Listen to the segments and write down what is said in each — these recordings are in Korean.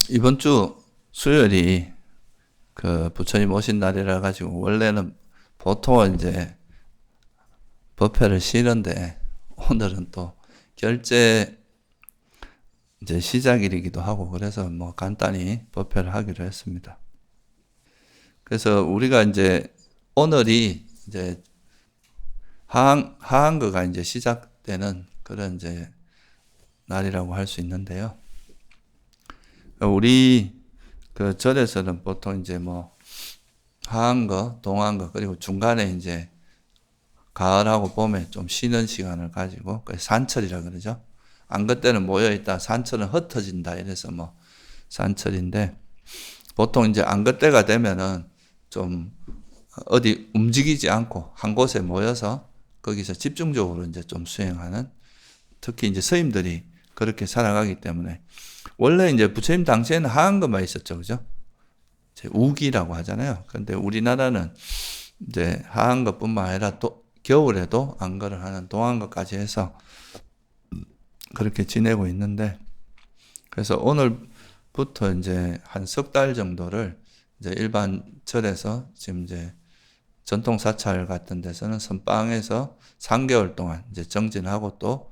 이번 주 수요일이 그 부처님 오신 날이라 가지고 원래는 보통은 이제 법회를 쉬는데 오늘은 또 결제 이제 시작일이기도 하고 그래서 뭐 간단히 법회를 하기로 했습니다. 그래서 우리가 이제 오늘이 이제 하한거가 이제 시작되는 그런 이제 날이라고 할 수 있는데요. 우리 그 절에서는 보통 이제 뭐 하한거, 동한거 그리고 중간에 이제 가을하고 봄에 좀 쉬는 시간을 가지고 산철이라 그러죠. 안거 때는 모여 있다, 산철은 흩어진다 이래서 뭐 산철인데 보통 이제 안거 때가 되면은 좀 어디 움직이지 않고 한 곳에 모여서 거기서 집중적으로 이제 좀 수행하는, 특히 이제 스님들이 그렇게 살아가기 때문에 원래 이제 부처님 당시에는 하한거만 있었죠, 그죠? 우기라고 하잖아요. 그런데 우리나라는 이제 하한거뿐만 아니라 또 겨울에도 안거를 하는 동한거까지 해서 그렇게 지내고 있는데, 그래서 오늘부터 이제 한 석 달 정도를 이제 일반 절에서 지금 이제 전통 사찰 같은 데서는 선방에서 3개월 동안 이제 정진하고 또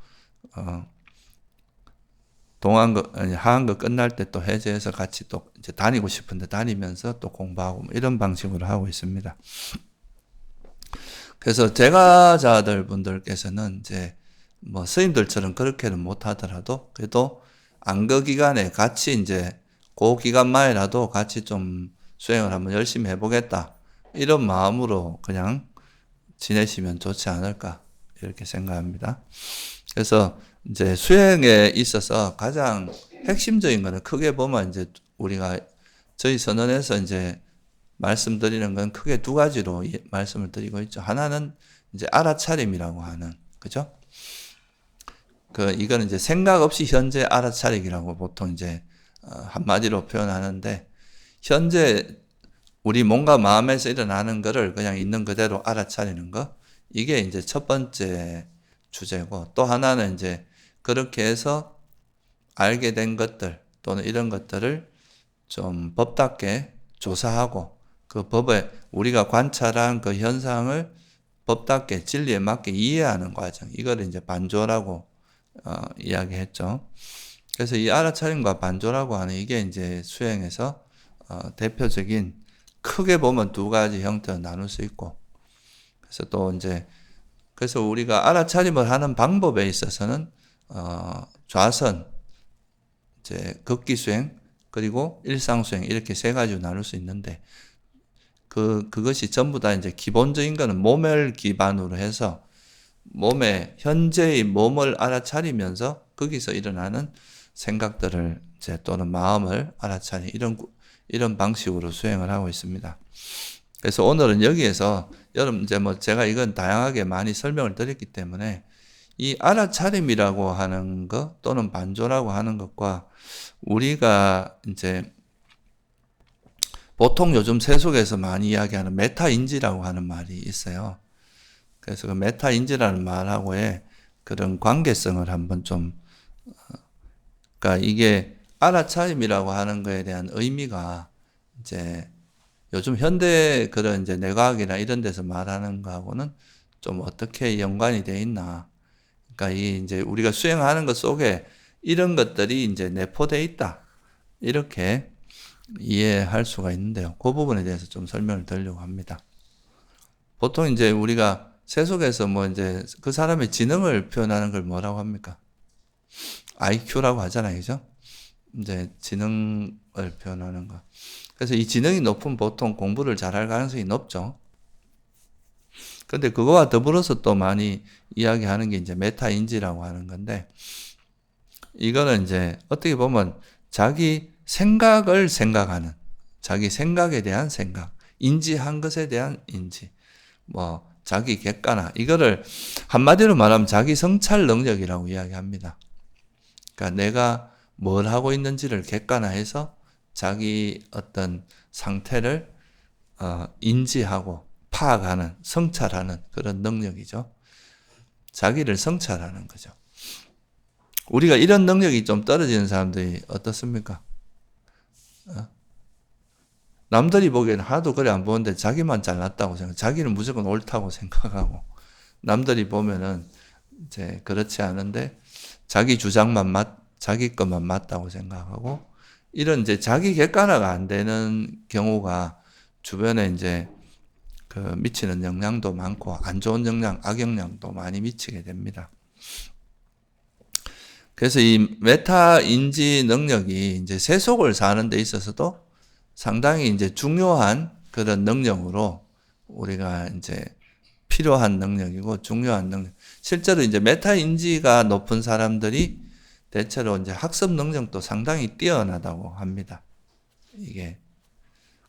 동한거 아니 하한거 끝날 때 또 해제해서 같이 또 이제 다니고 싶은데 다니면서 또 공부하고 뭐 이런 방식으로 하고 있습니다. 그래서 제가자들 분들께서는 이제 뭐 스님들처럼 그렇게는 못 하더라도 그래도 안거 기간에 같이 이제 그 기간만이라도 같이 좀 수행을 한번 열심히 해보겠다 이런 마음으로 그냥 지내시면 좋지 않을까 이렇게 생각합니다. 그래서 이제 수행에 있어서 가장 핵심적인 거는 크게 보면 이제 우리가 저희 선언에서 이제 말씀드리는 건 크게 두 가지로 말씀을 드리고 있죠. 하나는 이제 알아차림이라고 하는, 그죠? 이거는 이제 생각 없이 현재 알아차리기라고 보통 이제 한마디로 표현하는데, 현재 우리 몸과 마음에서 일어나는 거를 그냥 있는 그대로 알아차리는 거, 이게 이제 첫 번째 주제고, 또 하나는 이제 그렇게 해서 알게 된 것들 또는 이런 것들을 좀 법답게 조사하고 그 법에 우리가 관찰한 그 현상을 법답게 진리에 맞게 이해하는 과정, 이걸 이제 반조라고 이야기했죠. 그래서 이 알아차림과 반조라고 하는 이게 이제 수행에서 대표적인, 크게 보면 두 가지 형태로 나눌 수 있고, 그래서 또 이제 그래서 우리가 알아차림을 하는 방법에 있어서는 좌선, 이제 극기 수행, 그리고 일상 수행 이렇게 세 가지로 나눌 수 있는데, 그것이 전부 다 이제 기본적인 거는 몸을 기반으로 해서 몸의 현재의 몸을 알아차리면서 거기서 일어나는 생각들을 이제 또는 마음을 알아차리 이런 방식으로 수행을 하고 있습니다. 그래서 오늘은 여기에서 여러분 이제 뭐 제가 이건 다양하게 많이 설명을 드렸기 때문에 이 알아차림이라고 하는 것 또는 반조라고 하는 것과 우리가 이제 보통 요즘 세속에서 많이 이야기하는 메타인지라고 하는 말이 있어요. 그래서 그 메타인지라는 말하고의 그런 관계성을 한번 좀, 그러니까 이게 알아차림이라고 하는 거에 대한 의미가 이제 요즘 현대 그런 이제 뇌과학이나 이런 데서 말하는 거하고는 좀 어떻게 연관이 돼 있나. 그러니까 이 이제 우리가 수행하는 것 속에 이런 것들이 이제 내포돼 있다. 이렇게 이해할 수가 있는데요. 그 부분에 대해서 좀 설명을 드리려고 합니다. 보통 이제 우리가 세속에서 뭐 이제 그 사람의 지능을 표현하는 걸 뭐라고 합니까? IQ라고 하잖아요. 그죠? 이제 지능을 표현하는 거. 그래서 이 지능이 높으면 보통 공부를 잘할 가능성이 높죠. 근데 그거와 더불어서 또 많이 이야기하는 게 이제 메타인지라고 하는 건데, 이거는 이제 어떻게 보면 자기 생각을 생각하는, 자기 생각에 대한 생각, 인지한 것에 대한 인지, 뭐 자기 객관화, 이거를 한마디로 말하면 자기 성찰 능력이라고 이야기합니다. 그러니까 내가 뭘 하고 있는지를 객관화해서 자기 어떤 상태를 인지하고 파악하는, 성찰하는 그런 능력이죠. 자기를 성찰하는 거죠. 우리가 이런 능력이 좀 떨어지는 사람들이 어떻습니까? 남들이 보기에는 하나도 그래 안 보는데 자기만 잘났다고 생각, 자기는 무조건 옳다고 생각하고, 남들이 보면은 이제 그렇지 않은데 자기 주장만 자기 것만 맞다고 생각하고, 이런 이제 자기 객관화가 안 되는 경우가 주변에 이제 그 미치는 영향도 많고, 안 좋은 영향, 악영향도 많이 미치게 됩니다. 그래서 이 메타 인지 능력이 이제 세속을 사는 데 있어서도 상당히 이제 중요한 그런 능력으로 우리가 이제 필요한 능력이고 중요한 능력. 실제로 이제 메타 인지가 높은 사람들이 대체로 이제 학습 능력도 상당히 뛰어나다고 합니다. 이게.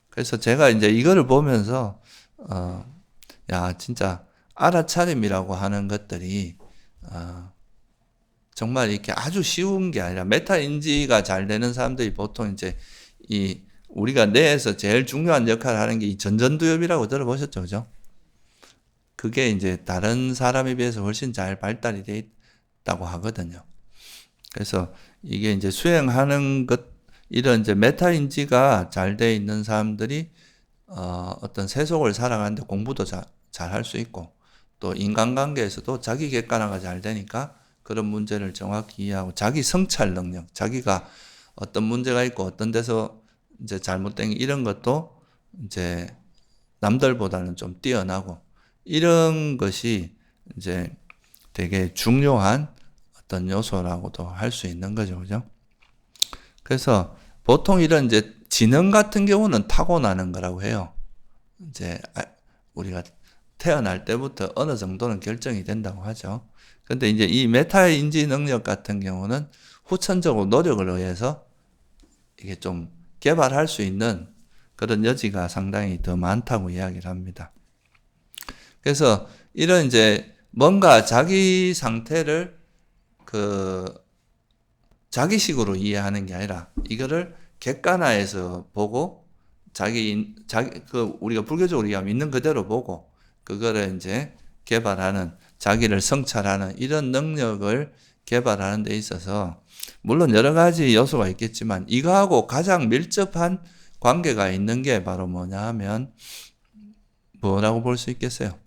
그래서 제가 이제 이거를 보면서, 야, 진짜 알아차림이라고 하는 것들이, 정말 이렇게 아주 쉬운 게 아니라, 메타 인지가 잘 되는 사람들이 보통 이제 이 우리가 뇌에서 제일 중요한 역할을 하는 게 이 전전두엽이라고 들어보셨죠? 그죠? 그게 이제 다른 사람에 비해서 훨씬 잘 발달이 되어 있다고 하거든요. 그래서 이게 이제 수행하는 것, 이런 이제 메타인지가 잘 되어 있는 사람들이 어떤 세속을 살아가는데 공부도 잘 할 수 있고, 또 인간관계에서도 자기 객관화가 잘 되니까 그런 문제를 정확히 이해하고, 자기 성찰 능력, 자기가 어떤 문제가 있고 어떤 데서 이제 잘못된 이런 것도 이제 남들보다는 좀 뛰어나고, 이런 것이 이제 되게 중요한 어떤 요소라고도 할 수 있는 거죠. 그죠? 그래서 보통 이런 이제 지능 같은 경우는 타고나는 거라고 해요. 이제 우리가 태어날 때부터 어느 정도는 결정이 된다고 하죠. 근데 이제 이 메타 인지 능력 같은 경우는 후천적으로 노력을 의해서 이게 좀 개발할 수 있는 그런 여지가 상당히 더 많다고 이야기를 합니다. 그래서 이런 이제 뭔가 자기 상태를 그 자기식으로 이해하는 게 아니라 이거를 객관화해서 보고 그 우리가 불교적으로 이해하면 있는 그대로 보고 그거를 이제 개발하는, 자기를 성찰하는 이런 능력을 개발하는 데 있어서 물론 여러 가지 요소가 있겠지만 이거하고 가장 밀접한 관계가 있는 게 바로 뭐냐 하면 뭐라고 볼 수 있겠어요?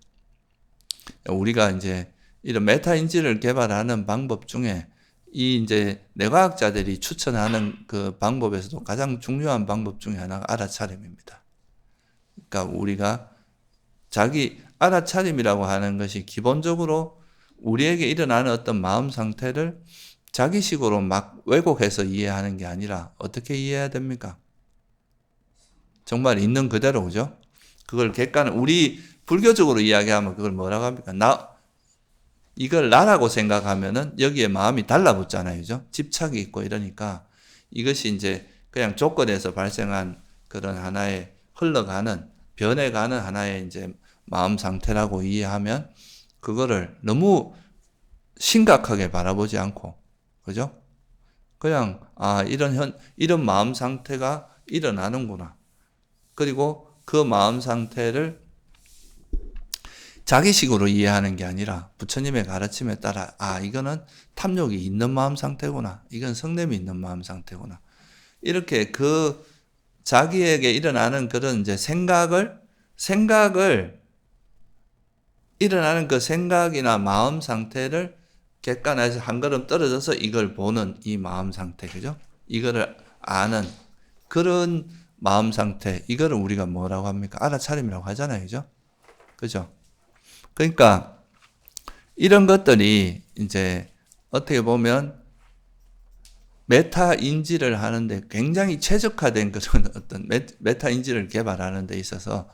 우리가 이제 이런 메타인지를 개발하는 방법 중에 이 이제 뇌과학자들이 추천하는 그 방법에서도 가장 중요한 방법 중에 하나가 알아차림입니다. 그러니까 우리가 자기 알아차림이라고 하는 것이 기본적으로 우리에게 일어나는 어떤 마음 상태를 자기식으로 막 왜곡해서 이해하는 게 아니라 어떻게 이해해야 됩니까? 정말 있는 그대로, 그죠? 그걸 우리 불교적으로 이야기하면 그걸 뭐라고 합니까? 이걸 나라고 생각하면은 여기에 마음이 달라붙잖아요. 그죠? 집착이 있고 이러니까 이것이 이제 그냥 조건에서 발생한 그런 하나의 흘러가는, 변해가는 하나의 이제 마음 상태라고 이해하면 그거를 너무 심각하게 바라보지 않고, 그죠? 그냥, 이런 마음 상태가 일어나는구나. 그리고 그 마음 상태를 자기식으로 이해하는 게 아니라 부처님의 가르침에 따라 이거는 탐욕이 있는 마음 상태구나. 이건 성냄이 있는 마음 상태구나. 이렇게 그 자기에게 일어나는 그런 이제 생각을 일어나는 그 생각이나 마음 상태를 객관화해서 한 걸음 떨어져서 이걸 보는 이 마음 상태, 그죠? 이거를 아는 그런 마음 상태, 이거를 우리가 뭐라고 합니까? 알아차림이라고 하잖아요, 그죠? 그죠? 그러니까 이런 것들이 이제 어떻게 보면 메타 인지를 하는데 굉장히 최적화된 그런 어떤 메타 인지를 개발하는 데 있어서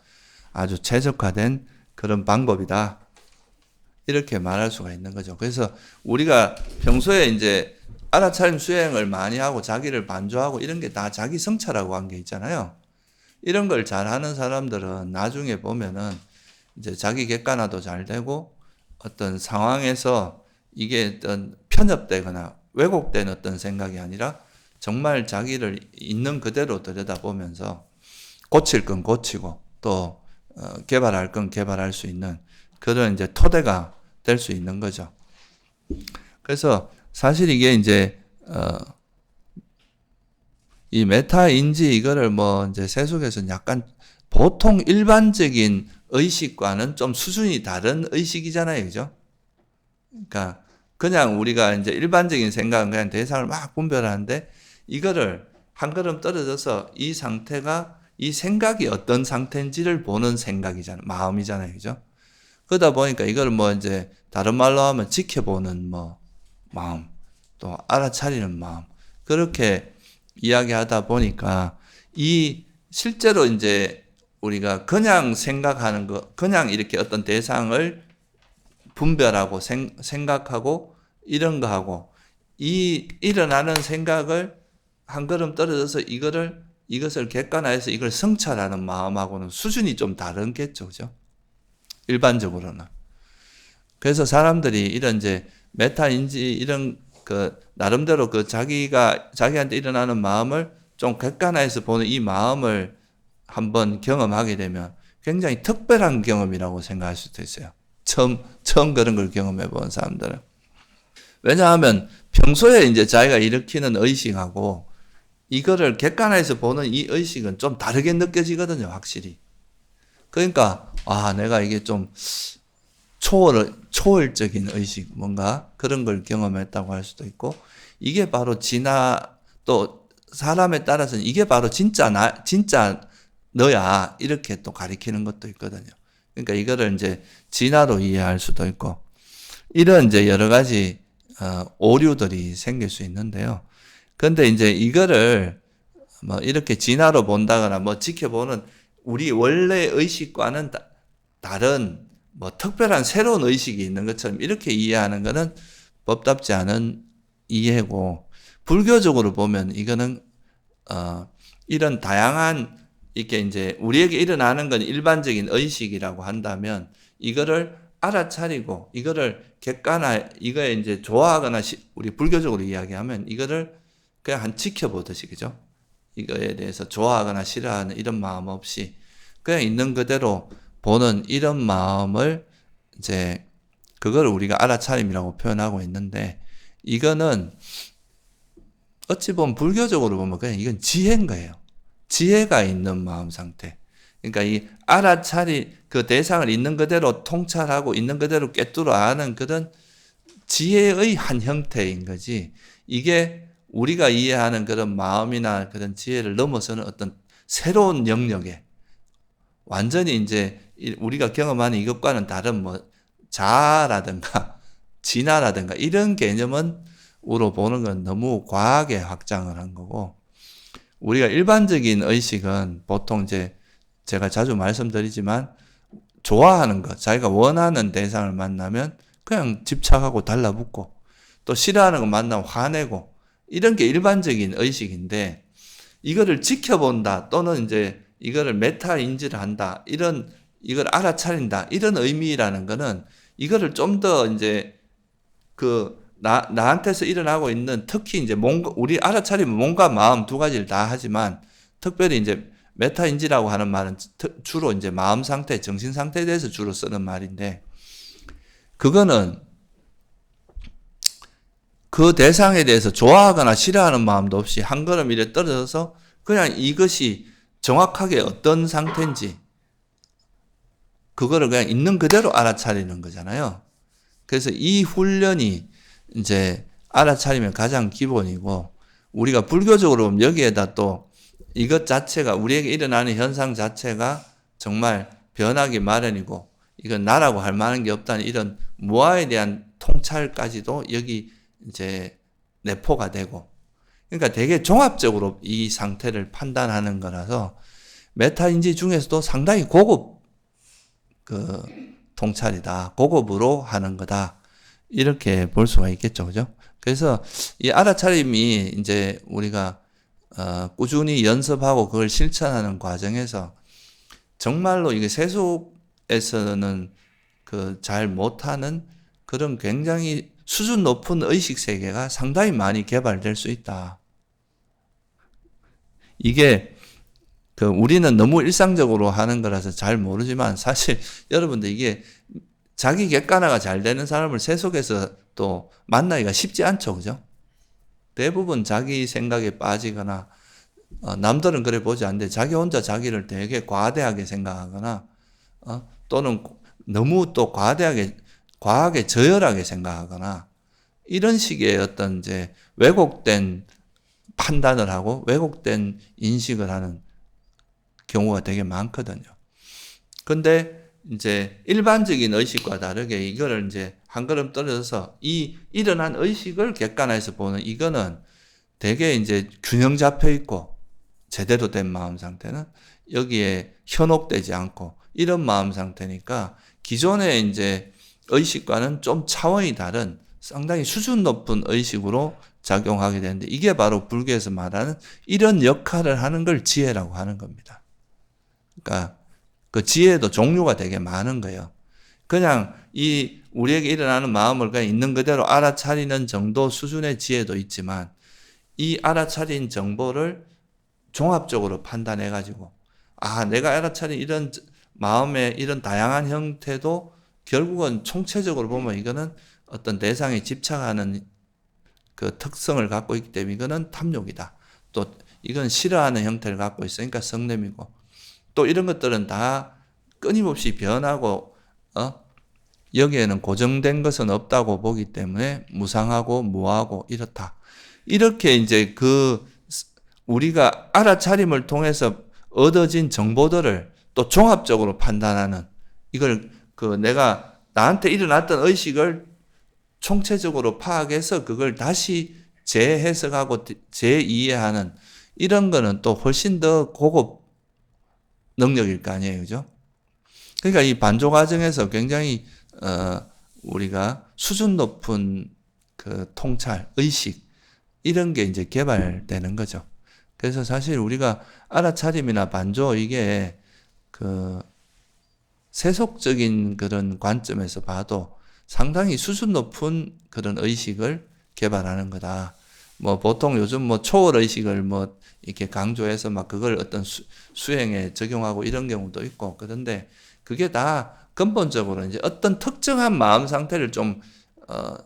아주 최적화된 그런 방법이다. 이렇게 말할 수가 있는 거죠. 그래서 우리가 평소에 이제 알아차림 수행을 많이 하고 자기를 반조하고 이런 게 다 자기 성찰하고 한 게 있잖아요. 이런 걸 잘하는 사람들은 나중에 보면은 이제 자기 객관화도 잘 되고 어떤 상황에서 이게 어떤 편협되거나 왜곡된 어떤 생각이 아니라 정말 자기를 있는 그대로 들여다보면서 고칠 건 고치고 또 개발할 건 개발할 수 있는 그런 이제 토대가 될 수 있는 거죠. 그래서 사실 이게 이제 이 메타인지 이거를 뭐 이제 세속에서는 약간 보통 일반적인 의식과는 좀 수준이 다른 의식이잖아요. 그죠? 그러니까 그냥 우리가 이제 일반적인 생각은 그냥 대상을 막 분별하는데 이거를 한 걸음 떨어져서 이 상태가 이 생각이 어떤 상태인지를 보는 생각이잖아요. 마음이잖아요. 그죠? 그러다 보니까 이걸 뭐 이제 다른 말로 하면 지켜보는 뭐 마음, 또 알아차리는 마음. 그렇게 이야기하다 보니까 이 실제로 이제 우리가 그냥 생각하는 거, 그냥 이렇게 어떤 대상을 분별하고 생각하고 이런 거하고 이 일어나는 생각을 한 걸음 떨어져서 이것을 객관화해서 이걸 성찰하는 마음하고는 수준이 좀 다른겠죠. 그죠? 일반적으로는. 그래서 사람들이 이런 이제 메타인지 이런 그 나름대로 그 자기한테 일어나는 마음을 좀 객관화해서 보는 이 마음을 한번 경험하게 되면 굉장히 특별한 경험이라고 생각할 수도 있어요. 처음 그런 걸 경험해 본 사람들은. 왜냐하면 평소에 이제 자기가 일으키는 의식하고 이거를 객관화해서 보는 이 의식은 좀 다르게 느껴지거든요, 확실히. 그러니까, 내가 이게 좀 초월적인 의식, 뭔가 그런 걸 경험했다고 할 수도 있고, 이게 바로 또 사람에 따라서는 이게 바로 진짜 너야. 이렇게 또 가리키는 것도 있거든요. 그러니까 이거를 이제 진화로 이해할 수도 있고, 이런 이제 여러 가지, 오류들이 생길 수 있는데요. 근데 이제 이거를 뭐 이렇게 진화로 본다거나 뭐 지켜보는 우리 원래 의식과는 다른 뭐 특별한 새로운 의식이 있는 것처럼 이렇게 이해하는 것은 법답지 않은 이해고, 불교적으로 보면 이거는 이런 다양한 이렇게 이제 우리에게 일어나는 건 일반적인 의식이라고 한다면 이거를 알아차리고 이거를 이거에 이제 좋아하거나 우리 불교적으로 이야기하면 이거를 그냥 한 지켜보듯이, 그죠? 이거에 대해서 좋아하거나 싫어하는 이런 마음 없이 그냥 있는 그대로 보는 이런 마음을 이제 그걸 우리가 알아차림이라고 표현하고 있는데, 이거는 어찌 보면 불교적으로 보면 그냥 이건 지혜인 거예요. 지혜가 있는 마음 상태. 그러니까 이 그 대상을 있는 그대로 통찰하고 있는 그대로 꿰뚫어 아는 그런 지혜의 한 형태인 거지. 이게 우리가 이해하는 그런 마음이나 그런 지혜를 넘어서는 어떤 새로운 영역에 완전히 이제 우리가 경험하는 이것과는 다른 뭐 자아라든가 진화라든가 이런 개념으로 보는 건 너무 과하게 확장을 한 거고, 우리가 일반적인 의식은 보통 이제 제가 자주 말씀드리지만 좋아하는 것, 자기가 원하는 대상을 만나면 그냥 집착하고 달라붙고, 또 싫어하는 거 만나면 화내고, 이런 게 일반적인 의식인데, 이거를 지켜본다 또는 이제 이거를 메타인지를 한다, 이걸 알아차린다, 이런 의미라는 거는 이거를 좀 더 이제 나한테서 일어나고 있는, 특히 이제 우리 알아차리면 몸과 마음 두 가지를 다 하지만 특별히 이제 메타인지라고 하는 말은 주로 이제 마음 상태, 정신 상태에 대해서 주로 쓰는 말인데, 그거는 그 대상에 대해서 좋아하거나 싫어하는 마음도 없이 한 걸음 이래 떨어져서 그냥 이것이 정확하게 어떤 상태인지 그거를 그냥 있는 그대로 알아차리는 거잖아요. 그래서 이 훈련이 이제 알아차리면 가장 기본이고, 우리가 불교적으로 보면 여기에다 또 이것 자체가, 우리에게 일어나는 현상 자체가 정말 변하기 마련이고 이건 나라고 할 만한 게 없다는 이런 무아에 대한 통찰까지도 여기 이제 내포가 되고, 그러니까 되게 종합적으로 이 상태를 판단하는 거라서 메타인지 중에서도 상당히 고급 통찰이다, 고급으로 하는 거다, 이렇게 볼 수가 있겠죠, 그죠? 그래서 이 알아차림이 이제 우리가 꾸준히 연습하고 그걸 실천하는 과정에서 정말로 이게 세속에서는 잘 못하는 그런 굉장히 수준 높은 의식 세계가 상당히 많이 개발될 수 있다. 이게 우리는 너무 일상적으로 하는 거라서 잘 모르지만 사실 여러분들 이게 자기 객관화가 잘 되는 사람을 세속에서 또 만나기가 쉽지 않죠, 그죠? 대부분 자기 생각에 빠지거나 남들은 그래 보지 않는데 자기 혼자 자기를 되게 과대하게 생각하거나 또는 너무 또 과하게 저열하게 생각하거나 이런 식의 어떤 이제 왜곡된 판단을 하고 왜곡된 인식을 하는 경우가 되게 많거든요. 근데 이제 일반적인 의식과 다르게 이거를 이제 한 걸음 떨어져서 이 일어난 의식을 객관화해서 보는 이거는 되게 이제 균형 잡혀 있고 제대로 된 마음 상태는 여기에 현혹되지 않고 이런 마음 상태니까 기존의 이제 의식과는 좀 차원이 다른 상당히 수준 높은 의식으로 작용하게 되는데 이게 바로 불교에서 말하는 이런 역할을 하는 걸 지혜라고 하는 겁니다. 그러니까 그 지혜도 종류가 되게 많은 거예요. 그냥 이 우리에게 일어나는 마음을 그냥 있는 그대로 알아차리는 정도 수준의 지혜도 있지만 이 알아차린 정보를 종합적으로 판단해가지고 내가 알아차린 이런 마음의 이런 다양한 형태도 결국은 총체적으로 보면 이거는 어떤 대상에 집착하는 그 특성을 갖고 있기 때문에 이거는 탐욕이다. 또 이건 싫어하는 형태를 갖고 있으니까 성냄이고 또 이런 것들은 다 끊임없이 변하고 여기에는 고정된 것은 없다고 보기 때문에 무상하고 무하고 이렇다. 이렇게 이제 우리가 알아차림을 통해서 얻어진 정보들을 또 종합적으로 판단하는 이걸 내가 나한테 일어났던 의식을 총체적으로 파악해서 그걸 다시 재해석하고 재이해하는 이런 거는 또 훨씬 더 고급 능력일 거 아니에요. 그죠? 그러니까 이 반조 과정에서 굉장히 우리가 수준 높은 그 통찰, 의식 이런 게 이제 개발되는 거죠. 그래서 사실 우리가 알아차림이나 반조 이게 그 세속적인 그런 관점에서 봐도 상당히 수준 높은 그런 의식을 개발하는 거다. 뭐 보통 요즘 뭐 초월 의식을 뭐 이렇게 강조해서 막 그걸 어떤 수행에 적용하고 이런 경우도 있고 그런데 그게 다 근본적으로 이제 어떤 특정한 마음 상태를 좀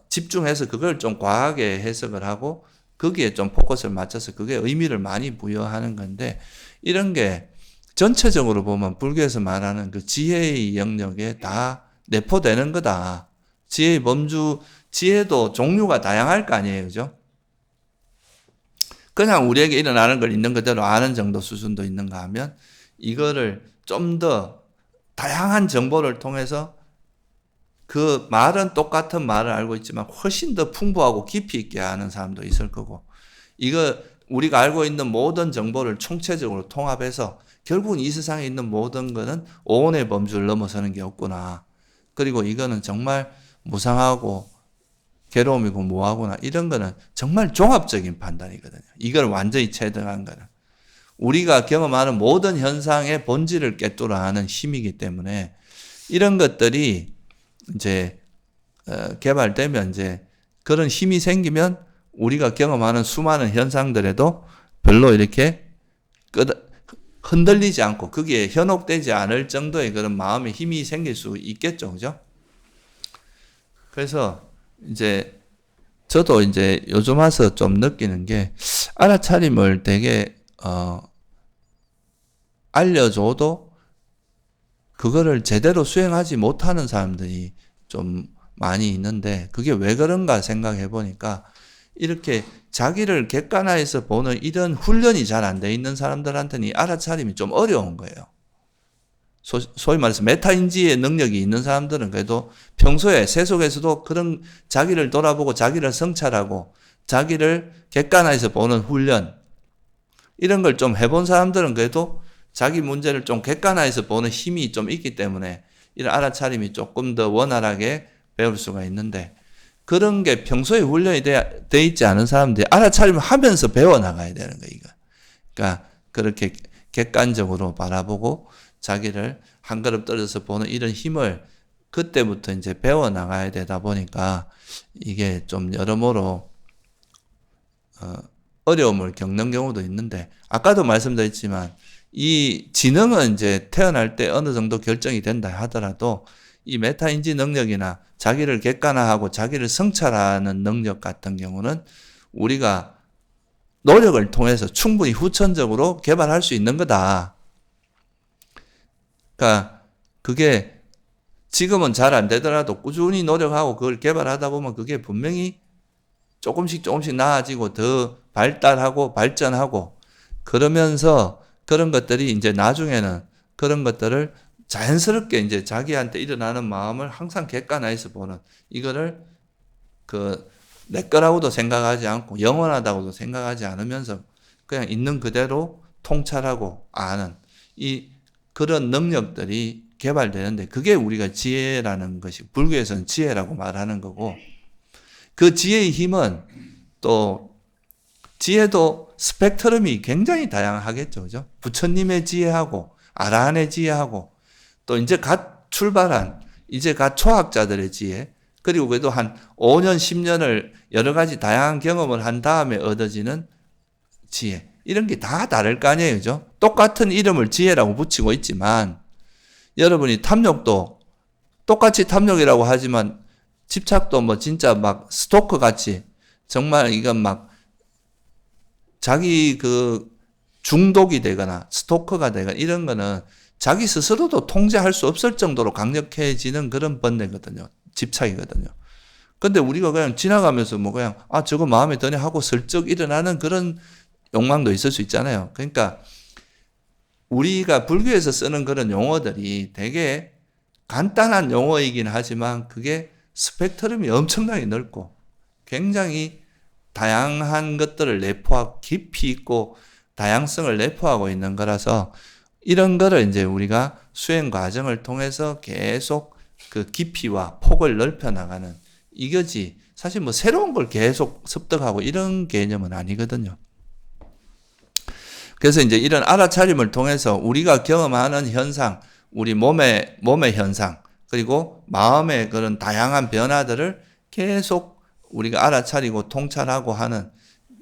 집중해서 그걸 좀 과하게 해석을 하고 거기에 좀 포커스를 맞춰서 그게 의미를 많이 부여하는 건데 이런 게 전체적으로 보면 불교에서 말하는 그 지혜의 영역에 다 내포되는 거다. 지혜도 종류가 다양할 거 아니에요. 그죠? 그냥 우리에게 일어나는 걸 있는 그대로 아는 정도 수준도 있는가 하면 이거를 좀 더 다양한 정보를 통해서 그 말은 똑같은 말을 알고 있지만 훨씬 더 풍부하고 깊이 있게 아는 사람도 있을 거고 이거 우리가 알고 있는 모든 정보를 총체적으로 통합해서 결국은 이 세상에 있는 모든 거는 오온의 범주를 넘어서는 게 없구나. 그리고 이거는 정말 무상하고 괴로움이고 뭐하구나. 이런 거는 정말 종합적인 판단이거든요. 이걸 완전히 체득한 거는. 우리가 경험하는 모든 현상의 본질을 꿰뚫어 아는 힘이기 때문에 이런 것들이 이제 개발되면 이제 그런 힘이 생기면 우리가 경험하는 수많은 현상들에도 별로 이렇게 흔들리지 않고 거기에 현혹되지 않을 정도의 그런 마음의 힘이 생길 수 있겠죠. 그죠? 그래서 이제 저도 이제 요즘 와서 좀 느끼는 게 알아차림을 되게 알려줘도 그거를 제대로 수행하지 못하는 사람들이 좀 많이 있는데 그게 왜 그런가 생각해 보니까 이렇게 자기를 객관화해서 보는 이런 훈련이 잘 안 돼 있는 사람들한테는 이 알아차림이 좀 어려운 거예요. 소위 말해서 메타인지의 능력이 있는 사람들은 그래도 평소에 세속에서도 그런 자기를 돌아보고 자기를 성찰하고 자기를 객관화해서 보는 훈련 이런 걸 좀 해본 사람들은 그래도 자기 문제를 좀 객관화해서 보는 힘이 좀 있기 때문에 이런 알아차림이 조금 더 원활하게 배울 수가 있는데 그런 게 평소에 훈련이 돼 있지 않은 사람들이 알아차림을 하면서 배워나가야 되는 거예요. 그러니까 그렇게 객관적으로 바라보고 자기를 한 걸음 떨어져서 보는 이런 힘을 그때부터 이제 배워나가야 되다 보니까 이게 좀 여러모로 어려움을 겪는 경우도 있는데 아까도 말씀드렸지만 이 지능은 이제 태어날 때 어느 정도 결정이 된다 하더라도 이 메타인지 능력이나 자기를 객관화하고 자기를 성찰하는 능력 같은 경우는 우리가 노력을 통해서 충분히 후천적으로 개발할 수 있는 거다. 그러니까 그게 지금은 잘 안 되더라도 꾸준히 노력하고 그걸 개발하다 보면 그게 분명히 조금씩 나아지고 더 발달하고 발전하고 그러면서 그런 것들이 이제 나중에는 그런 것들을 자연스럽게 이제 자기한테 일어나는 마음을 항상 객관화해서 보는 이거를 내 거라고도 생각하지 않고 영원하다고도 생각하지 않으면서 그냥 있는 그대로 통찰하고 아는 그런 능력들이 개발되는데 그게 우리가 지혜라는 것이 불교에서는 지혜라고 말하는 거고 그 지혜의 힘은 또 지혜도 스펙트럼이 굉장히 다양하겠죠. 그죠? 부처님의 지혜하고 아라한의 지혜하고 또 이제 갓 출발한 이제 갓 초학자들의 지혜 그리고 그래도 한 5년 10년을 여러 가지 다양한 경험을 한 다음에 얻어지는 지혜 이런 게 다 다를 거 아니에요. 그죠? 똑같은 이름을 지혜라고 붙이고 있지만 여러분이 탐욕도 똑같이 탐욕이라고 하지만 집착도 뭐 진짜 막 스토커 같이 정말 이건 막 자기 중독이 되거나 스토커가 되거나 이런 거는 자기 스스로도 통제할 수 없을 정도로 강력해지는 그런 번뇌거든요. 집착이거든요. 근데 우리가 그냥 지나가면서 뭐 그냥 저거 마음에 드네 하고 슬쩍 일어나는 그런 욕망도 있을 수 있잖아요. 그러니까 우리가 불교에서 쓰는 그런 용어들이 되게 간단한 용어이긴 하지만 그게 스펙트럼이 엄청나게 넓고 굉장히 다양한 것들을 내포하고 깊이 있고 다양성을 내포하고 있는 거라서 이런 거를 이제 우리가 수행 과정을 통해서 계속 그 깊이와 폭을 넓혀 나가는 이거지 사실 뭐 새로운 걸 계속 습득하고 이런 개념은 아니거든요. 그래서 이제 이런 알아차림을 통해서 우리가 경험하는 현상, 우리 몸의 현상, 그리고 마음의 그런 다양한 변화들을 계속 우리가 알아차리고 통찰하고 하는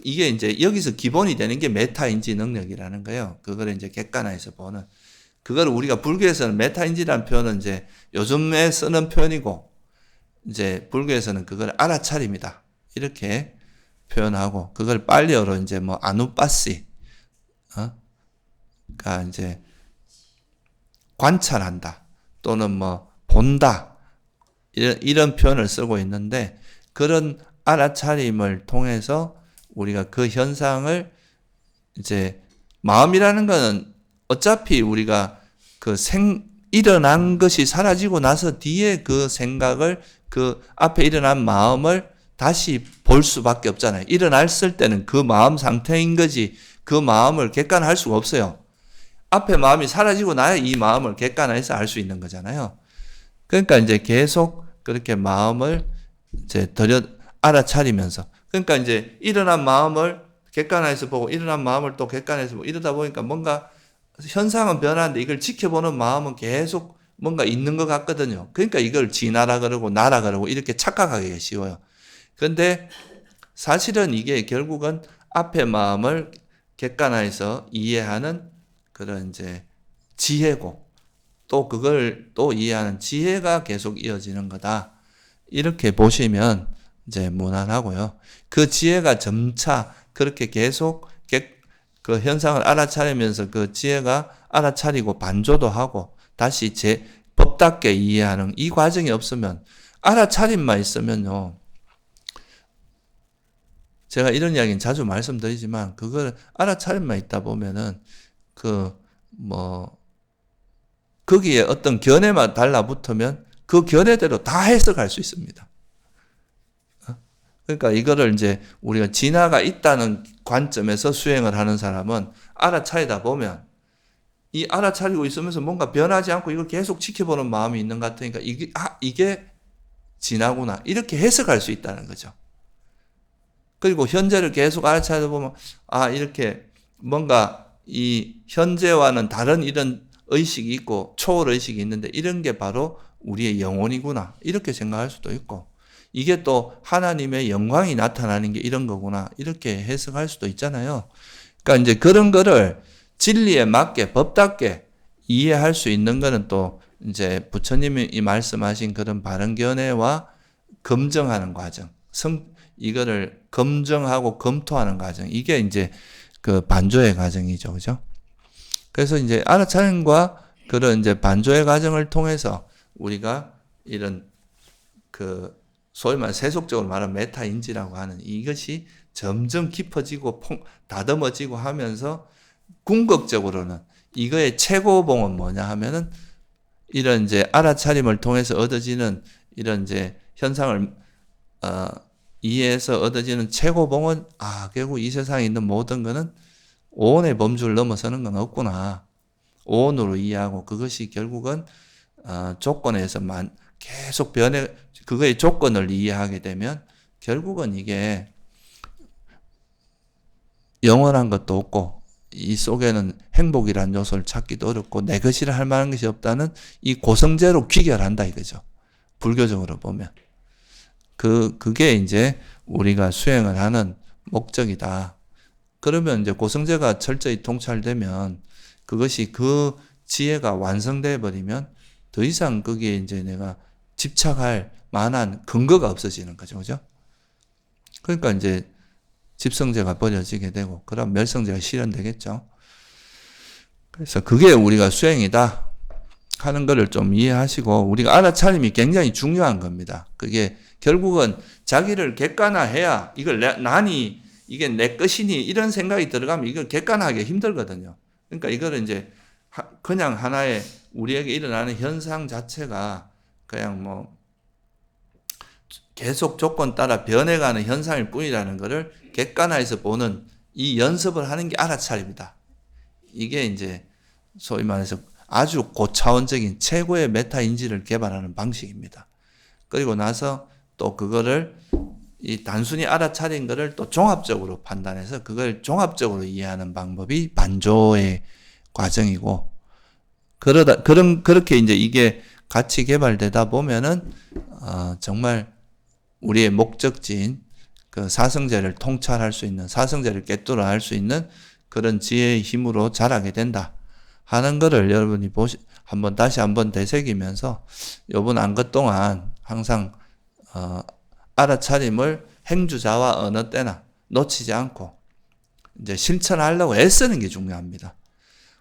이게 이제 여기서 기본이 되는 게 메타인지 능력이라는 거예요. 그걸 이제 객관화해서 보는. 그걸 우리가 불교에서는 메타인지라는 표현은 이제 요즘에 쓰는 표현이고 이제 불교에서는 그걸 알아차림이다. 이렇게 표현하고 그걸 빨리어로 이제 뭐 아누빠시 그러니까 이제 관찰한다 또는 뭐 본다 이런 표현을 쓰고 있는데 그런 알아차림을 통해서 우리가 그 현상을 이제 마음이라는 거는 어차피 우리가 일어난 것이 사라지고 나서 뒤에 그 생각을 그 앞에 일어난 마음을 다시 볼 수밖에 없잖아요. 일어났을 때는 그 마음 상태인 거지 그 마음을 객관할 수가 없어요. 앞에 마음이 사라지고 나야 이 마음을 객관해서 알 수 있는 거잖아요. 그러니까 이제 계속 그렇게 마음을 이제 알아차리면서 그러니까 이제 일어난 마음을 객관해서 보고 일어난 마음을 또 객관해서 보고 이러다 보니까 뭔가 현상은 변하는데 이걸 지켜보는 마음은 계속 뭔가 있는 것 같거든요. 그러니까 이걸 진하라 그러고 나라 그러고 이렇게 착각하기가 쉬워요. 그런데 사실은 이게 결국은 앞에 마음을 객관화해서 이해하는 그런 이제 지혜고 또 그걸 또 이해하는 지혜가 계속 이어지는 거다. 이렇게 보시면 이제 무난하고요. 그 지혜가 점차 그렇게 계속 그 현상을 알아차리면서 그 지혜가 알아차리고 반조도 하고 다시 법답게 이해하는 이 과정이 없으면 알아차림만 있으면요. 제가 이런 이야기는 자주 말씀드리지만 그걸 알아차림만 있다 보면은 거기에 어떤 견해만 달라붙으면 그 견해대로 다 해석할 수 있습니다. 그러니까 이거를 이제 우리가 진화가 있다는 관점에서 수행을 하는 사람은 알아차리다 보면 이 알아차리고 있으면서 뭔가 변하지 않고 이걸 계속 지켜보는 마음이 있는 것 같으니까 이게 진화구나 이렇게 해석할 수 있다는 거죠. 그리고 현재를 계속 알아차리다 보면 이렇게 뭔가 이 현재와는 다른 이런 의식이 있고 초월의식이 있는데 이런 게 바로 우리의 영혼이구나 이렇게 생각할 수도 있고 이게 또 하나님의 영광이 나타나는 게 이런 거구나 이렇게 해석할 수도 있잖아요. 그러니까 이제 그런 거를 진리에 맞게 법답게 이해할 수 있는 거는 또 이제 부처님이 말씀하신 그런 바른 견해와 검증하는 과정, 이거를 검증하고 검토하는 과정. 이게 이제 그 반조의 과정이죠. 그죠? 그래서 이제 알아차림과 그런 이제 반조의 과정을 통해서 우리가 이런 그 소위 말해 세속적으로 말하는 메타인지라고 하는 이것이 점점 깊어지고 다듬어지고 하면서 궁극적으로는 이거의 최고봉은 뭐냐 하면은 이런 이제 알아차림을 통해서 얻어지는 이런 이제 현상을 이해해서 얻어지는 최고봉은 결국 이 세상에 있는 모든 것은 오온의 범주를 넘어서는 건 없구나. 오온으로 이해하고 그것이 결국은 조건에서만 계속 그거의 조건을 이해하게 되면 결국은 이게 영원한 것도 없고 이 속에는 행복이라는 요소를 찾기도 어렵고 내 것이라 할 만한 것이 없다는 이 고성제로 귀결한다 이거죠. 불교적으로 보면. 그게 이제 우리가 수행을 하는 목적이다. 그러면 이제 고성제가 철저히 통찰되면 그것이 그 지혜가 완성돼 버리면 더 이상 거기에 이제 내가 집착할 만한 근거가 없어지는 거죠. 그죠? 그러니까 이제 집성제가 버려지게 되고, 그럼 멸성제가 실현되겠죠. 그래서 그게 우리가 수행이다 하는 거를 좀 이해하시고, 우리가 알아차림이 굉장히 중요한 겁니다. 그게 결국은 자기를 객관화해야 이걸 이게 내 것이니 이런 생각이 들어가면 이걸 객관화하기 힘들거든요. 그러니까 이거를 이제 그냥 하나의 우리에게 일어나는 현상 자체가 그냥 뭐 계속 조건 따라 변해가는 현상일 뿐이라는 것을 객관화해서 보는 이 연습을 하는 게 알아차림이다. 이게 이제 소위 말해서 아주 고차원적인 최고의 메타인지를 개발하는 방식입니다. 그리고 나서 또 그거를 이 단순히 알아차린 거를 또 종합적으로 판단해서 그걸 종합적으로 이해하는 방법이 반조의 과정이고, 그렇게 이제 이게 같이 개발되다 보면은, 정말 우리의 목적지인 그 사성제를 통찰할 수 있는, 사성제를 꿰뚫어 할 수 있는 그런 지혜의 힘으로 자라게 된다 하는 거를 여러분이 다시 한번 되새기면서 요번 안것 동안 항상, 알아차림을 행주자와 어느 때나 놓치지 않고 이제 실천하려고 애쓰는 게 중요합니다.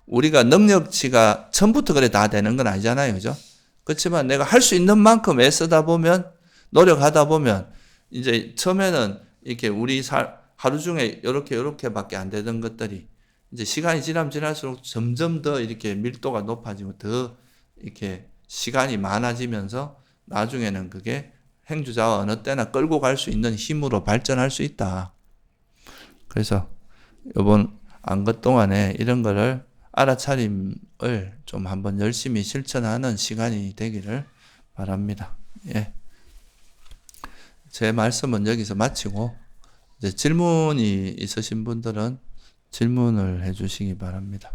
우리가 능력치가 처음부터 그래 다 되는 건 아니잖아요. 그죠? 그렇지만 내가 할 수 있는 만큼 애쓰다 보면, 노력하다 보면, 이제 처음에는 이렇게 우리 하루 중에 요렇게밖에 안 되던 것들이 이제 시간이 지날수록 점점 더 이렇게 밀도가 높아지고 더 이렇게 시간이 많아지면서 나중에는 그게 행주자와 어느 때나 끌고 갈 수 있는 힘으로 발전할 수 있다. 그래서 이번 안것 동안에 이런 거를 알아차림을 좀 한번 열심히 실천하는 시간이 되기를 바랍니다. 예. 제 말씀은 여기서 마치고 이제 질문이 있으신 분들은 질문을 해주시기 바랍니다.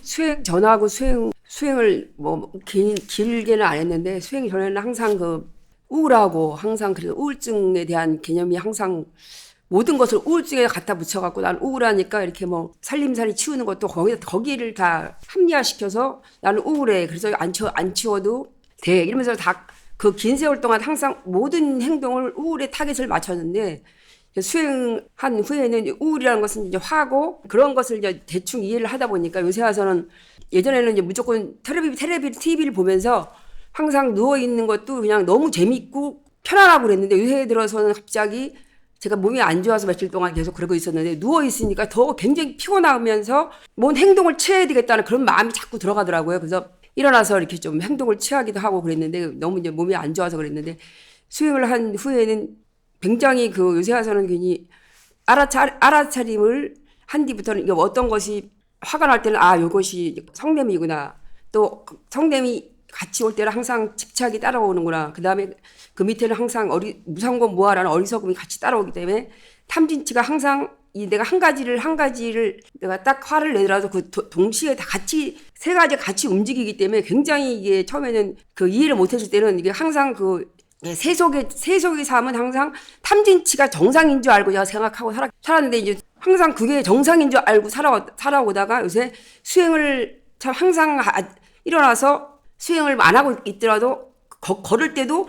수행 전하고 수행을 뭐 길게는 안 했는데, 수행 전에는 항상 그 우울하고 항상 그래서 우울증에 대한 개념이 항상 모든 것을 우울증에 갖다 붙여갖고 난 우울하니까 이렇게 뭐 살림살이 치우는 것도 거기를 다 합리화시켜서 나는 우울해. 그래서 안 치워도 돼. 이러면서 다 그 긴 세월 동안 항상 모든 행동을 우울에 타겟을 맞췄는데, 수행한 후에는 우울이라는 것은 이제 화고 그런 것을 이제 대충 이해를 하다 보니까 요새 와서는, 예전에는 이제 무조건 TV를 보면서 항상 누워있는 것도 그냥 너무 재밌고 편안하고 그랬는데, 요새 들어서는 갑자기 제가 몸이 안 좋아서 며칠 동안 계속 그러고 있었는데, 누워있으니까 더 굉장히 피곤하면서 뭔 행동을 취해야 되겠다는 그런 마음이 자꾸 들어가더라고요. 그래서 일어나서 이렇게 좀 행동을 취하기도 하고 그랬는데, 너무 이제 몸이 안 좋아서 그랬는데, 수행을 한 후에는 굉장히 그 요새 와서는 괜히 알아차림을 한 뒤부터는 이게 어떤 것이 화가 날 때는 요것이 성냄이구나. 또 성냄이 같이 올 때는 항상 집착이 따라오는구나. 그 다음에 그 밑에는 항상 무상권 무아라는 어리석음이 같이 따라오기 때문에 탐진치가 항상 내가 한 가지를 내가 딱 화를 내더라도 그 동시에 다 같이 세 가지 같이 움직이기 때문에 굉장히 이게 처음에는 그 이해를 못했을 때는 이게 항상 그 세속의 삶은 항상 탐진치가 정상인 줄 알고 제가 생각하고 살았는데, 이제 항상 그게 정상인 줄 알고 살아오다가 요새 수행을 참 항상 일어나서 수행을 안 하고 있더라도 걸을 때도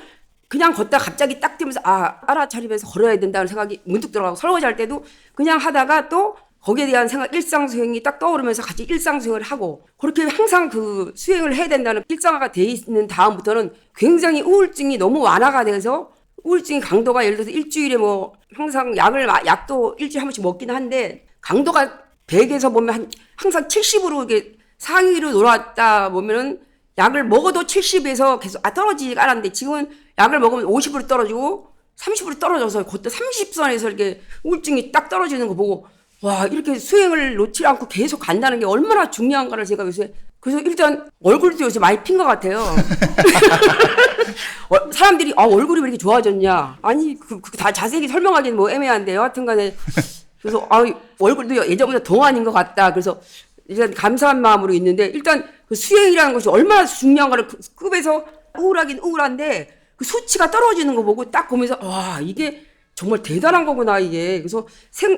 그냥 걷다 갑자기 딱 뛰면서 알아차리면서 걸어야 된다는 생각이 문득 들어가고 설거지할 때도 그냥 하다가 또 거기에 대한 생각 일상수행이 딱 떠오르면서 같이 일상수행을 하고 그렇게 항상 그 수행을 해야 된다는 일상화가 돼 있는 다음부터는 굉장히 우울증이 너무 완화가 돼서 우울증의 강도가 예를 들어서 일주일에 뭐 항상 약도 일주일에 한 번씩 먹긴 한데 강도가 100에서 보면 항상 70으로 이게 상위로 놀았다 보면은 약을 먹어도 70에서 계속 떨어지지 않았는데 지금은 약을 먹으면 50으로 떨어지고 30으로 떨어져서 그때 30선에서 이렇게 우울증이 딱 떨어지는 거 보고 와 이렇게 수행을 놓지 않고 계속 간다는 게 얼마나 중요한가를 제가 요새 그래서 일단 얼굴도 요새 많이 핀 것 같아요. 사람들이 얼굴이 왜 이렇게 좋아졌냐 아니 다 자세히 설명하기는 뭐 애매한데 여하튼간에 그래서 얼굴도 예전보다 동안인 것 같다. 그래서 일단 감사한 마음으로 있는데 일단 그 수행이라는 것이 얼마나 중요한가를 급에서 우울하긴 우울한데 그 수치가 떨어지는 거 보고 딱 보면서 와 이게 정말 대단한 거구나 이게. 그래서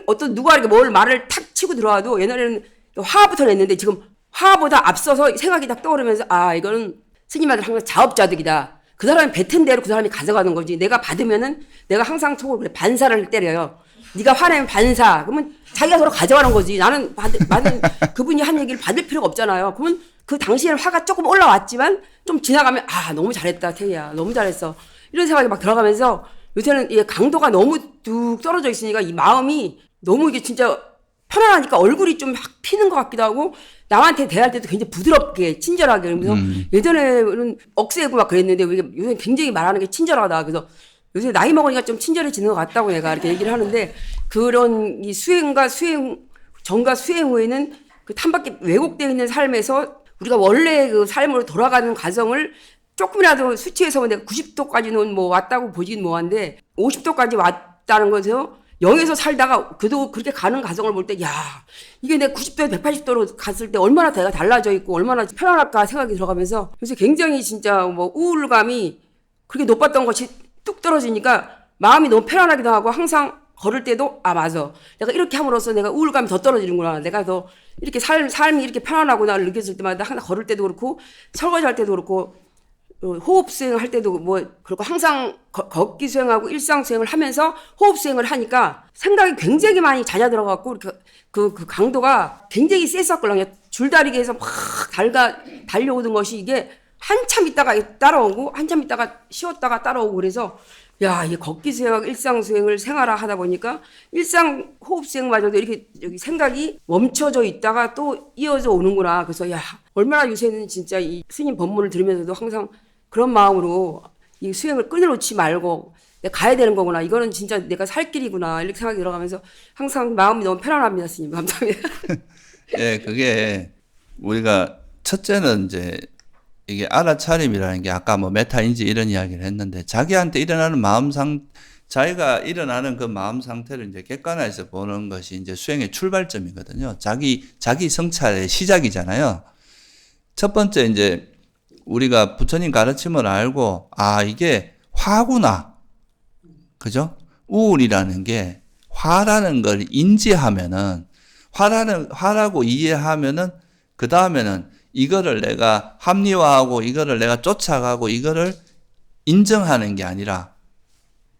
어떤 누가 이렇게 뭘 말을 탁 치고 들어와도 옛날에는 화부터 냈는데 지금 화보다 앞서서 생각이 딱 떠오르면서 이거는 스님한테 항상 자업자득이다. 그 사람이 뱉은 대로 그 사람이 가져가는 거지. 내가 받으면은 내가 항상 속으로 그래 반사를 때려요. 네가 화내면 반사. 그러면 자기가 서로 가져가는 거지. 나는 받은 그분이 한 얘기를 받을 필요가 없잖아요. 그러면 그 당시에는 화가 조금 올라왔지만 좀 지나가면 너무 잘했다 태희야. 너무 잘했어. 이런 생각이 막 들어가면서 요새는 이 강도가 너무 뚝 떨어져 있으니까 이 마음이 너무 이게 진짜 편안하니까 얼굴이 좀 확 피는 것 같기도 하고 남한테 대할 때도 굉장히 부드럽게 친절하게 그러면서 예전에는 억세고 막 그랬는데 요새 굉장히 말하는 게 친절하다. 그래서 요새 나이 먹으니까 좀 친절해지는 것 같다고 내가 이렇게 얘기를 하는데 그런 이 수행과 수행 전과 수행 후에는 그 탐밖에 왜곡되어 있는 삶에서 우리가 원래 그 삶으로 돌아가는 과정을 조금이라도 수치에서 내가 90도까지는 뭐 왔다고 보긴 뭐한데 50도까지 왔다는 거죠. 0에서 살다가 그래도 그렇게 가는 과정을 볼 때 이게 내가 90도에서 180도로 갔을 때 얼마나 내가 달라져 있고 얼마나 편안할까 생각이 들어가면서 그래서 굉장히 진짜 뭐 우울감이 그렇게 높았던 것이 뚝 떨어지니까 마음이 너무 편안하기도 하고 항상 걸을 때도 맞아. 내가 이렇게 함으로써 내가 우울감이 더 떨어지는구나. 내가 더 이렇게 삶이 이렇게 편안하구나를 느꼈을 때마다 항상 걸을 때도 그렇고 설거지할 때도 그렇고 호흡 수행할 때도 그렇고 항상 걷기 수행하고 일상 수행을 하면서 호흡 수행을 하니까 생각이 굉장히 많이 잦아들어갖고 그 강도가 굉장히 셌었거든요. 줄다리기에서 막 달려오던 것이 이게 한참 있다가 따라오고 한참 있다가 쉬었다가 따라오고 그래서 이게 걷기 수행하고 일상 수행을 생활화 하다 보니까 일상 호흡 수행마저도 이렇게 여기 생각이 멈춰져 있다가 또 이어져 오는구나. 그래서 얼마나 요새는 진짜 이 스님 법문을 들으면서도 항상 그런 마음으로 이 수행을 끊어놓지 말고 내가 가야 되는 거구나. 이거는 진짜 내가 살 길이구나. 이렇게 생각이 들어가면서 항상 마음이 너무 편안합니다. 스님 감사합니다. 예, 그게 우리가 첫째는 이제 이게 알아차림이라는 게 아까 뭐 메타인지 이런 이야기를 했는데 자기한테 일어나는 자기가 일어나는 그 마음 상태를 이제 객관화해서 보는 것이 이제 수행의 출발점이거든요. 자기 성찰의 시작이잖아요. 첫 번째 이제 우리가 부처님 가르침을 알고 이게 화구나. 그죠? 우울이라는 게 화라는 걸 인지하면은 화라고 이해하면은 그 다음에는 이거를 내가 합리화하고 이거를 내가 쫓아가고 이거를 인정하는 게 아니라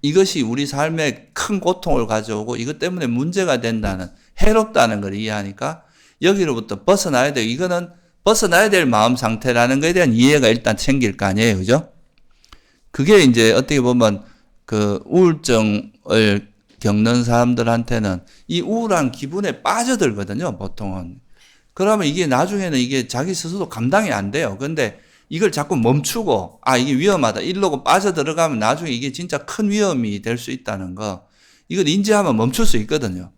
이것이 우리 삶에 큰 고통을 가져오고 이것 때문에 문제가 된다는 해롭다는 걸 이해하니까 여기로부터 벗어나야 돼요. 이거는 벗어나야 될 마음 상태라는 것에 대한 이해가 일단 생길 거 아니에요. 그죠? 그게 이제 어떻게 보면 그 우울증을 겪는 사람들한테는 이 우울한 기분에 빠져들거든요. 보통은. 그러면 이게 나중에는 이게 자기 스스로 감당이 안 돼요. 근데 이걸 자꾸 멈추고 이게 위험하다 이러고 빠져들어가면 나중에 이게 진짜 큰 위험이 될 수 있다는 거 이걸 인지하면 멈출 수 있거든요.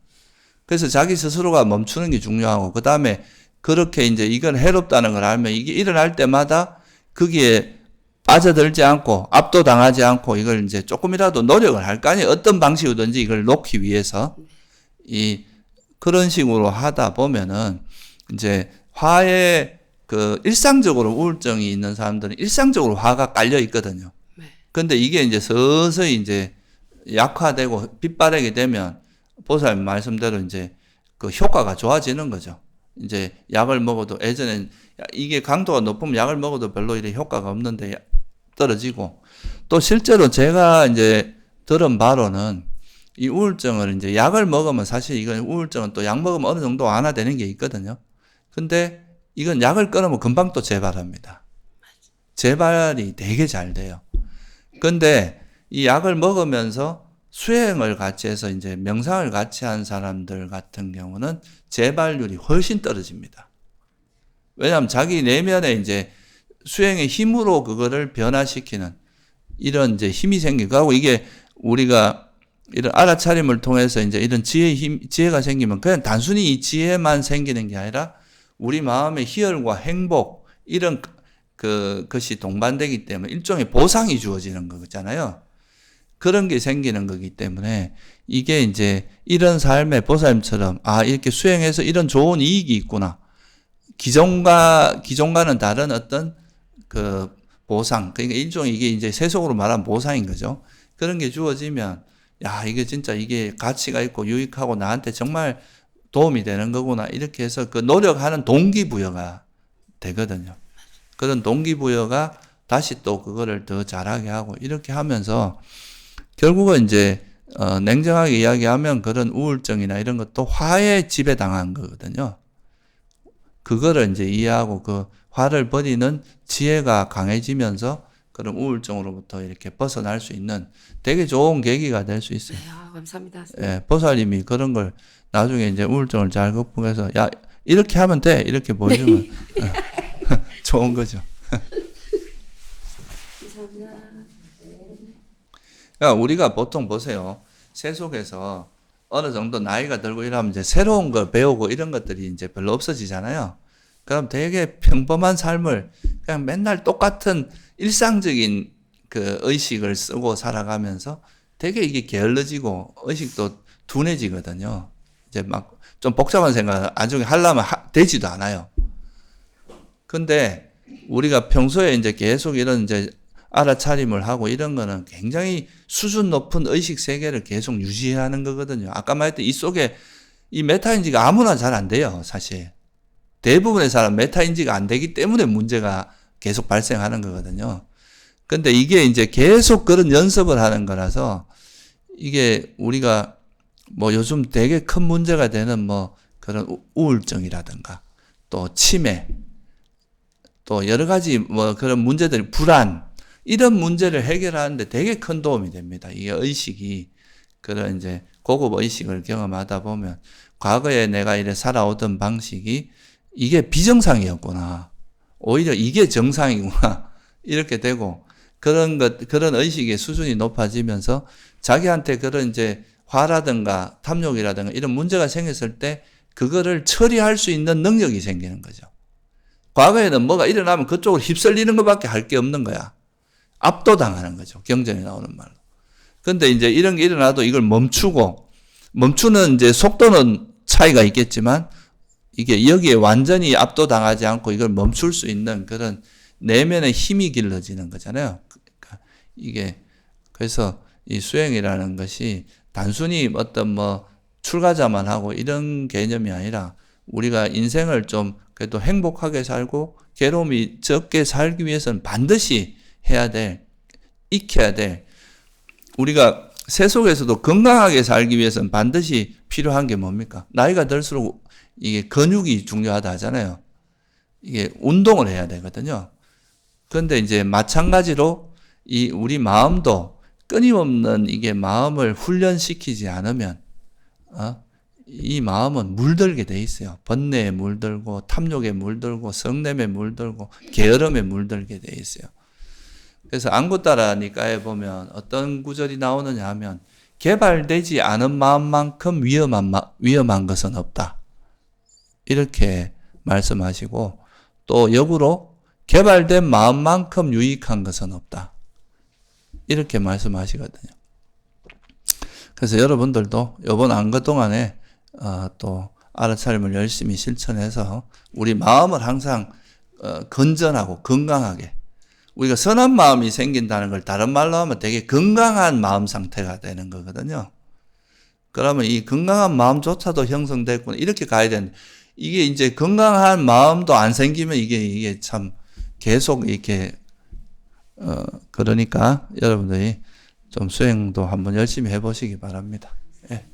그래서 자기 스스로가 멈추는 게 중요하고 그 다음에 그렇게 이제 이건 해롭다는 걸 알면 이게 일어날 때마다 거기에 빠져들지 않고 압도당하지 않고 이걸 이제 조금이라도 노력을 할 거 아니에요. 어떤 방식이든지 이걸 놓기 위해서 그런 식으로 하다 보면은 이제 화에 그 일상적으로 우울증이 있는 사람들은 일상적으로 화가 깔려 있거든요. 근데 이게 이제 서서히 이제 약화되고 빗바라게 되면 보살님 말씀대로 이제 그 효과가 좋아지는 거죠. 이제 약을 먹어도 예전엔 이게 강도가 높으면 약을 먹어도 별로 이렇게 효과가 없는데 떨어지고, 또 실제로 제가 이제 들은 바로는 이 우울증을 이제 약을 먹으면, 사실 이건 우울증은 또 약 먹으면 어느 정도 완화되는 게 있거든요. 근데 이건 약을 끊으면 금방 또 재발합니다. 재발이 되게 잘 돼요. 근데 이 약을 먹으면서 수행을 같이 해서 이제 명상을 같이 한 사람들 같은 경우는 재발률이 훨씬 떨어집니다. 왜냐하면 자기 내면에 이제 수행의 힘으로 그거를 변화시키는 이런 이제 힘이 생기고, 이게 우리가 이런 알아차림을 통해서 이제 이런 지혜가 생기면 그냥 단순히 이 지혜만 생기는 게 아니라 우리 마음의 희열과 행복, 이런 것이 동반되기 때문에 일종의 보상이 주어지는 거잖아요. 그런 게 생기는 거기 때문에 이게 이제 이런 삶의 보살님처럼, 이렇게 수행해서 이런 좋은 이익이 있구나. 기존과는 다른 어떤 그 보상, 그러니까 일종의 이게 이제 세속으로 말하면 보상인 거죠. 그런 게 주어지면, 이게 진짜 이게 가치가 있고 유익하고 나한테 정말 도움이 되는 거구나. 이렇게 해서 그 노력하는 동기부여가 되거든요. 그런 동기부여가 다시 또 그거를 더 잘하게 하고, 이렇게 하면서 결국은 이제 냉정하게 이야기하면 그런 우울증이나 이런 것도 화에 지배당한 거거든요. 그거를 이제 이해하고 그 화를 버리는 지혜가 강해지면서 그런 우울증으로부터 이렇게 벗어날 수 있는 되게 좋은 계기가 될 수 있어요. 네, 감사합니다. 예, 보살님이 그런 걸 나중에 이제 우울증을 잘 극복해서, 이렇게 하면 돼. 이렇게 보여주면 좋은 거죠. 감사합니다. 그러니까 우리가 보통 보세요. 세속에서 어느 정도 나이가 들고 이러면 이제 새로운 걸 배우고 이런 것들이 이제 별로 없어지잖아요. 그럼 되게 평범한 삶을 그냥 맨날 똑같은 일상적인 그 의식을 쓰고 살아가면서 되게 이게 게을러지고 의식도 둔해지거든요. 이제 막 좀 복잡한 생각을 나중에 하려면 되지도 않아요. 근데 우리가 평소에 이제 계속 이런 이제 알아차림을 하고 이런 거는 굉장히 수준 높은 의식 세계를 계속 유지하는 거거든요. 아까 말했던 이 속에 이 메타인지가 아무나 잘 안 돼요, 사실. 대부분의 사람 메타인지가 안 되기 때문에 문제가 계속 발생하는 거거든요. 근데 이게 이제 계속 그런 연습을 하는 거라서 이게 우리가 뭐 요즘 되게 큰 문제가 되는 뭐 그런 우울증이라든가 또 치매 또 여러 가지 뭐 그런 문제들, 불안, 이런 문제를 해결하는데 되게 큰 도움이 됩니다. 이게 의식이 그런 이제 고급 의식을 경험하다 보면 과거에 내가 이래 살아오던 방식이 이게 비정상이었구나. 오히려 이게 정상이구나. 이렇게 되고 그런 의식의 수준이 높아지면서 자기한테 그런 이제 화라든가 탐욕이라든가 이런 문제가 생겼을 때 그거를 처리할 수 있는 능력이 생기는 거죠. 과거에는 뭐가 일어나면 그쪽으로 휩쓸리는 것밖에 할 게 없는 거야. 압도당하는 거죠. 경전에 나오는 말로. 근데 이제 이런 게 일어나도 이걸 멈추는 이제 속도는 차이가 있겠지만 이게 여기에 완전히 압도당하지 않고 이걸 멈출 수 있는 그런 내면의 힘이 길러지는 거잖아요. 그러니까 이게 그래서 이 수행이라는 것이 단순히 어떤 뭐 출가자만 하고 이런 개념이 아니라 우리가 인생을 좀 그래도 행복하게 살고 괴로움이 적게 살기 위해서는 반드시 해야 될, 익혀야 될, 우리가 세속에서도 건강하게 살기 위해서는 반드시 필요한 게 뭡니까? 나이가 들수록 이게 근육이 중요하다 하잖아요. 이게 운동을 해야 되거든요. 그런데 이제 마찬가지로 이 우리 마음도 끊임없는 이게 마음을 훈련시키지 않으면 이 마음은 물들게 돼 있어요. 번뇌에 물들고 탐욕에 물들고 성냄에 물들고 게으름에 물들게 돼 있어요. 그래서 안구따라 니까에 보면 어떤 구절이 나오느냐 하면 개발되지 않은 마음만큼 위험한 것은 없다. 이렇게 말씀하시고 또 역으로 개발된 마음만큼 유익한 것은 없다. 이렇게 말씀하시거든요. 그래서 여러분들도 이번 안거 동안에 또 알아차림을 열심히 실천해서 우리 마음을 항상 건전하고 건강하게, 우리가 선한 마음이 생긴다는 걸 다른 말로 하면 되게 건강한 마음 상태가 되는 거거든요. 그러면 이 건강한 마음조차도 형성됐구나. 이렇게 가야 되는데, 이게 이제 건강한 마음도 안 생기면 이게 참 계속 이렇게 그러니까 여러분들이 좀 수행도 한번 열심히 해보시기 바랍니다. 예.